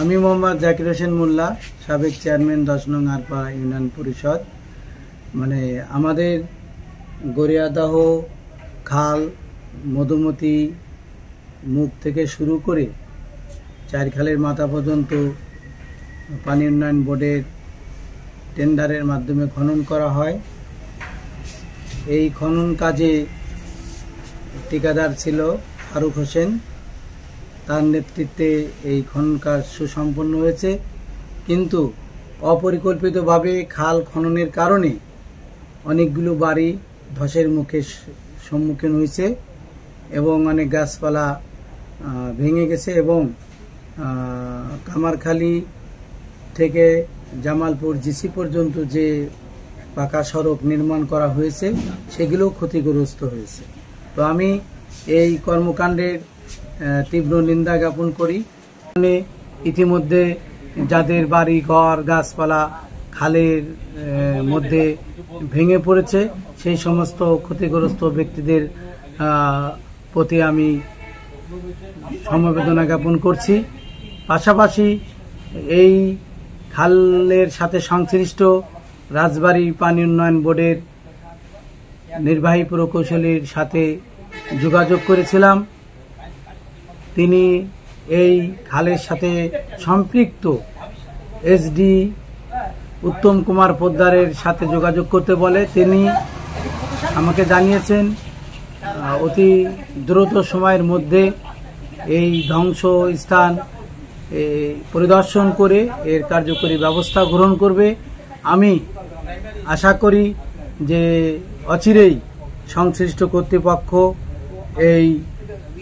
আমি মোহাম্মদ জাকির হোসেন মোল্লা, সাবেক চেয়ারম্যান 10 নং আরপাড়া ইউনিয়ন পরিষদ। আমাদের গড়িয়াদহ খাল, মধুমতি মুখ থেকে শুরু করে চারখালের মাথা পর্যন্ত পানি উন্নয়ন বোর্ডের টেন্ডারের মাধ্যমে খনন করা হয়। এই খনন কাজে ঠিকাদার ছিল ফারুক হোসেন। তার নেতৃত্বে এই খনন কাজ সুসম্পন্ন হয়েছে, কিন্তু অপরিকল্পিতভাবে খাল খননের কারণে অনেকগুলো বাড়ি ধসের মুখে সম্মুখীন হয়েছে এবং অনেক গাছপালা ভেঙে গেছে এবং কামারখালী থেকে জামালপুর জিসি পর্যন্ত যে পাকা সড়ক নির্মাণ করা হয়েছে সেগুলো ক্ষতিগ্রস্ত হয়েছে। তো আমি এই কর্মকাণ্ডের তীব্র নিন্দা জ্ঞাপন করি। ইতিমধ্যে যাদের বাড়ি ঘর গাছপালা খালের মধ্যে ভেঙে পড়েছে সেই সমস্ত ক্ষতিগ্রস্ত ব্যক্তিদের প্রতি আমি সমবেদনা জ্ঞাপন করছি। পাশাপাশি এই খালের সাথে সংশ্লিষ্ট রাজবাড়ী পানি উন্নয়ন বোর্ডের নির্বাহী প্রকৌশলীর সাথে যোগাযোগ করেছিলাম। তিনি এই খালের সাথে সম্পৃক্ত এসডি উত্তম কুমার পোদ্দারের সাথে যোগাযোগ করতে বলে তিনি আমাকে জানিয়েছেন অতি দ্রুত সময়ের মধ্যে এই ধ্বংস স্থান পরিদর্শন করে এর কার্যকরী ব্যবস্থা গ্রহণ করবে। আমি আশা করি যে অচিরেই সংশ্লিষ্ট কর্তৃপক্ষ এই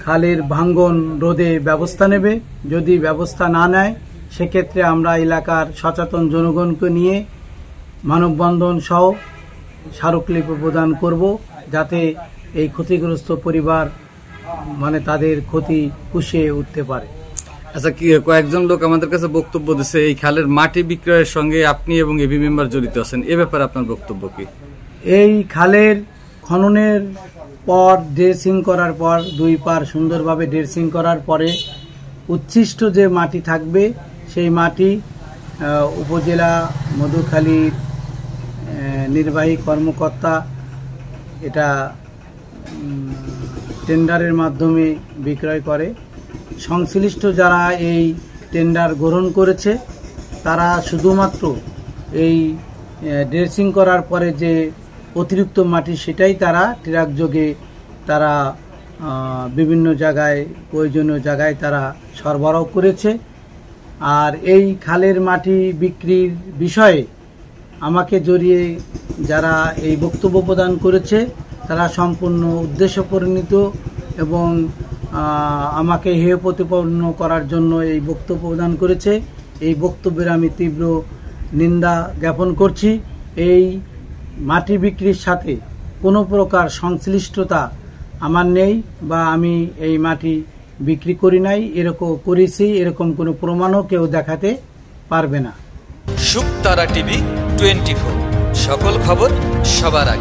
খালের ভাঙ্গন রোধে ব্যবস্থা নেবে। যদি ব্যবস্থা না নেয় সেক্ষেত্রে আমরা এলাকার সচেতন জনগণকে নিয়ে মানববন্ধন সহ স্মারকলিপি প্রদান করব, যাতে এই ক্ষতিগ্রস্ত পরিবার তাদের ক্ষতি পুষিয়ে উঠতে পারে। আচ্ছা, কয়েকজন লোক আমাদের কাছে বক্তব্য দিচ্ছে এই খালের মাটি বিক্রয়ের সঙ্গে আপনি এবং এবি মেম্বার জড়িত আছেন, এ ব্যাপারে আপনার বক্তব্য কি? এই খালের খননের পর ড্রেসিং করার পর 2 পার সুন্দরভাবে ড্রেসিং করার পরে উচ্ছিষ্ট যে মাটি থাকবে সেই মাটি উপজেলা মধুখালীর নির্বাহী কর্মকর্তা এটা টেন্ডারের মাধ্যমে বিক্রয় করে। সংশ্লিষ্ট যারা এই টেন্ডার গ্রহণ করেছে তারা শুধুমাত্র এই ড্রেসিং করার পরে যে অতিরিক্ত মাটি সেটাই তারা ট্রাক যোগে তারা বিভিন্ন জায়গায় প্রয়োজনীয় জায়গায় তারা সরবরাহ করেছে। আর এই খালের মাটি বিক্রির বিষয়ে আমাকে জড়িয়ে যারা এই বক্তব্য প্রদান করেছে তারা সম্পূর্ণ উদ্দেশ্য পরিণত এবং আমাকে হেয় প্রতিপন্ন করার জন্য এই বক্তব্য প্রদান করেছে। এই বক্তব্যের আমি তীব্র নিন্দা জ্ঞাপন করছি। এই মাটি বিক্রির সাথে কোনো প্রকার সংশ্লিষ্টতা আমার নেই বা আমি এই মাটি বিক্রি করি নাই, এরকম করেছি এরকম কোনো প্রমাণও কেউ দেখাতে পারবে না। শুকতারা টিভি 24, সকল খবর সবার আগে।